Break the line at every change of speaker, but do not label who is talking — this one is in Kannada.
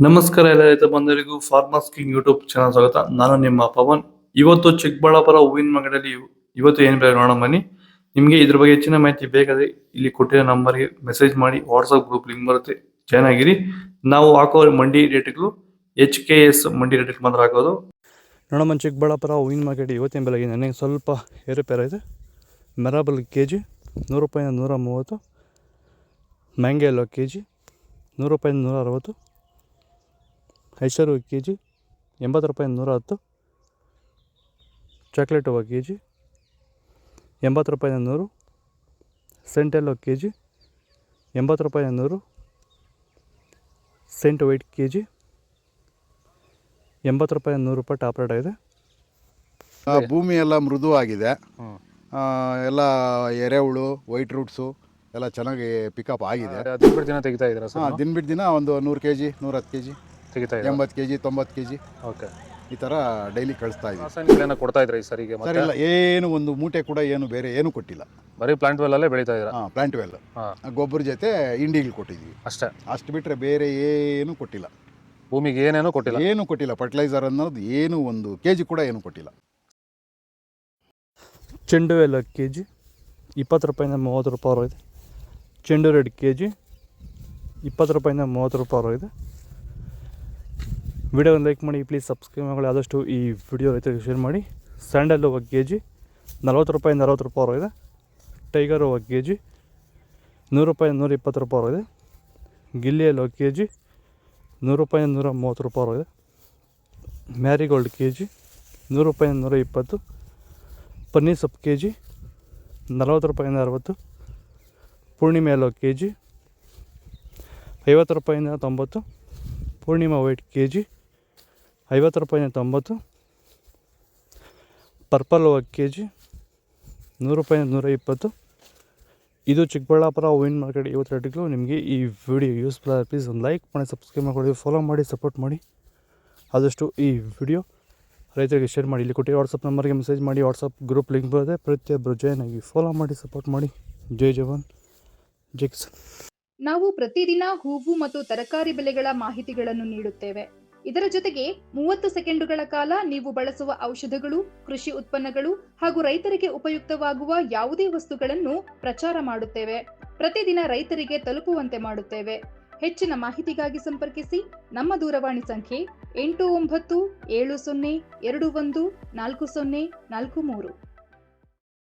ನಮಸ್ಕಾರ ಎಲ್ಲ ರೈತ ಬಂಧುಗಳಿಗೂ ಫಾರ್ಮರ್ಸ್ ಕಿಂಗ್ ಯೂಟ್ಯೂಬ್ ಚಾನಲ್ ಸ್ವಾಗತ. ನಾನು ನಿಮ್ಮ ಪವನ್. ಇವತ್ತು ಚಿಕ್ಕಬಳ್ಳಾಪುರ ಹೂವಿನ ಮಾರ್ಕೆಟಲ್ಲಿ ಇವತ್ತು ಏನು ಬೆಲೆ ನೋಡೋಣ ಬನ್ನಿ. ನಿಮಗೆ ಇದ್ರ ಬಗ್ಗೆ ಹೆಚ್ಚಿನ ಮಾಹಿತಿ ಬೇಕಾದ್ರೆ ಇಲ್ಲಿ ಕೊಟ್ಟಿರೋ ನಂಬರ್ಗೆ ಮೆಸೇಜ್ ಮಾಡಿ, ವಾಟ್ಸ್ಆಪ್ ಗ್ರೂಪ್ ಲಿಂಕ್ ಬರುತ್ತೆ, ಜಾಯ್ನ್ ಆಗಿರಿ. ನಾವು ಹಾಕೋ ಮಂಡಿ ರೇಟ್ಗಳು HKS ಮಂಡಿ ರೇಟ್ ಮಾತ್ರ ಹಾಕೋದು. ನೋಡಮ್ಮ, ಚಿಕ್ಕಬಳ್ಳಾಪುರ ಹೂವಿನ ಮಾರ್ಕೆಟ್ ಇವತ್ತಿನ ಬೆಲೆಗೆ ನನಗೆ ಸ್ವಲ್ಪ ಏರುಪೇರು ಇದೆ. ಮೆರಾಬಲ್ KG 100 ರೂಪಾಯಿಂದ 130, ಮ್ಯಾಂಗೋ ಎಲ್ಲೋ KG 100 ರೂಪಾಯಿಂದ 160, ಐಷರು KG 80 ರೂಪಾಯಿಂದ 110, ಚಾಕ್ಲೇಟ್ ಹೂವು KG 80 ರೂಪಾಯಿಂದ 100, ಸೆಂಟೆಲ್ಲೋ KG 80 ರೂಪಾಯಿಂದ 100, ಸೆಂಟ್ ವೈಟ್ KG 80 ರೂಪಾಯಿಂದ 100 ರೂಪಾಯಿ ಟಾಪ್ ರೇಟ್ ಆಗಿದೆ.
ಭೂಮಿ ಎಲ್ಲ ಮೃದುವಾಗಿದೆ, ಎಲ್ಲ ಎರೆಹುಳು, ವೈಟ್ ರೂಟ್ಸು ಎಲ್ಲ ಚೆನ್ನಾಗಿ ಪಿಕಪ್ ಆಗಿದೆ.
ದಿನ ಬಿಟ್ಟು ದಿನ ತೆಗಿತಾ ಇದ್ದೀರಾ ಸರ್?
ದಿನ ಬಿಟ್ಟು ದಿನ ಒಂದು 100 kg 110 kg
ತೆಗಿತಾ ಇದ್ದೀರಾ?
80 kg 90 kg
ಓಕೆ.
ಈ ಥರ ಡೈಲಿ ಕಳಿಸ್ತಾ ಇದ್ದೀವಿ.
ರಾಸಾಯನಿಕಗಳನ್ನ ಕೊಡ್ತಾ ಇದ್ರಾ ಈ ಸರಿಗೆ?
ಸರ್ ಇಲ್ಲ, ಏನು ಒಂದು ಮೂಟೆ ಕೂಡ ಏನು ಬೇರೆ ಏನು ಕೊಟ್ಟಿಲ್ಲ.
ಬರೀ ಪ್ಲಾಂಟ್ ವೆಲ್ ಅಲ್ಲೇ ಬೆಳೀತಾ ಇದ್ದೀರಾ?
ಪ್ಲಾಂಟ್ ವೆಲ್, ಗೊಬ್ಬರ ಜೊತೆ ಇಂಡಿಗಳು ಕೊಟ್ಟಿದ್ದೀವಿ
ಅಷ್ಟೇ.
ಅಷ್ಟು ಬಿಟ್ಟರೆ ಬೇರೆ ಏನು ಕೊಟ್ಟಿಲ್ಲ.
ಭೂಮಿಗೆ ಏನೇನೂ ಕೊಟ್ಟಿಲ್ಲ?
ಏನು ಕೊಟ್ಟಿಲ್ಲ. ಫರ್ಟಿಲೈಸರ್ ಅನ್ನೋದು ಏನು ಒಂದು KG ಕೂಡ ಏನು ಕೊಟ್ಟಿಲ್ಲ.
ಚೆಂಡು ಎಲ್ಲ KG 20 ರೂಪಾಯಿಂದ 30 ರೂಪಾಯಿ ಇದೆ. ಚೆಂಡು ರೆಡ್ KG 20 ರೂಪಾಯಿಂದ 30 ರೂಪಾಯಿ ಇದೆ. ವಿಡಿಯೋನ ಲೈಕ್ ಮಾಡಿ, ಪ್ಲೀಸ್ ಸಬ್ಸ್ಕ್ರೈಬ್ ಮಾಡಿ, ಆದಷ್ಟು ಈ ವಿಡಿಯೋ ರೈತರಿಗೆ ಶೇರ್ ಮಾಡಿ. ಸ್ಯಾಂಡಲ್ ಹೂವು KG 40 ರೂಪಾಯಿಂದ 60 ರೂಪಾಯಿ ಇದೆ. ಟೈಗರ್ ಹೂವು KG 100 ರೂಪಾಯಿಂದ 120 ರೂಪಾಯಿ ಇದೆ. ಗಿಲ್ಲಿಯಲ್ಲಿ KG 100 ರೂಪಾಯಿಂದ 130 ರೂಪಾಯಿ ಇದೆ. ಮ್ಯಾರಿಗೋಲ್ಡ್ KG 100 ರೂಪಾಯಿಂದ 120, ಪನ್ನೀರ್ ಸೊಪ್ಪು KG 40 ರೂಪಾಯಿಂದ 60, ಪೂರ್ಣಿಮೆ ಎಲ್ಲೋ KG 50 ರೂಪಾಯಿಂದ 90, ಪೂರ್ಣಿಮಾ ವೈಟ್ KG 50 ರೂಪಾಯಿಂದ 90, ಪರ್ಪಲ್ ಹೂವು KG 100 ರೂಪಾಯಿಂದ 120. ಇದು ಚಿಕ್ಕಬಳ್ಳಾಪುರ ಹೂವಿನ ಮಾರ್ಕೆಟ್ ಇವತ್ತು ರೇಟ್ಗಳು. ನಿಮಗೆ ಈ ವಿಡಿಯೋ ಯೂಸ್ಫುಲ್ ಆದರೆ ಪ್ಲೀಸ್ ಒಂದು ಲೈಕ್ ಮಾಡಿ, ಸಬ್ಸ್ಕ್ರೈಬ್ ಮಾಡಿ, ಫಾಲೋ ಮಾಡಿ, ಸಪೋರ್ಟ್ ಮಾಡಿ. ಆದಷ್ಟು ಈ ವಿಡಿಯೋ ರೈತರಿಗೆ ಶೇರ್ ಮಾಡಿ. ಇಲ್ಲಿ ಕೊಟ್ಟಿರೋ ವಾಟ್ಸಪ್ ನಂಬರ್ಗೆ ಮೆಸೇಜ್ ಮಾಡಿ, ವಾಟ್ಸಪ್ ಗ್ರೂಪ್ ಲಿಂಕ್ ಬರುತ್ತೆ, ಪ್ರತಿಯೊಬ್ಬರು ಜಾಯ್ನ್ ಆಗಿ ಫಾಲೋ ಮಾಡಿ, ಸಪೋರ್ಟ್ ಮಾಡಿ. ಜೈ ಜವಾನ್, ಜೈ ಕಿಸಾನ್.
ನಾವು ಪ್ರತಿದಿನ ಹೂವು ಮತ್ತು ತರಕಾರಿ ಬೆಲೆಗಳ ಮಾಹಿತಿಗಳನ್ನು ನೀಡುತ್ತೇವೆ. ಇದರ ಜೊತೆಗೆ 30 ಸೆಕೆಂಡುಗಳ ಕಾಲ ನೀವು ಬಳಸುವ ಔಷಧಗಳು, ಕೃಷಿ ಉತ್ಪನ್ನಗಳು ಹಾಗೂ ರೈತರಿಗೆ ಉಪಯುಕ್ತವಾಗುವ ಯಾವುದೇ ವಸ್ತುಗಳನ್ನು ಪ್ರಚಾರ ಮಾಡುತ್ತೇವೆ. ಪ್ರತಿದಿನ ರೈತರಿಗೆ ತಲುಪುವಂತೆ ಮಾಡುತ್ತೇವೆ. ಹೆಚ್ಚಿನ ಮಾಹಿತಿಗಾಗಿ ಸಂಪರ್ಕಿಸಿ. ನಮ್ಮ ದೂರವಾಣಿ ಸಂಖ್ಯೆ 8970214043.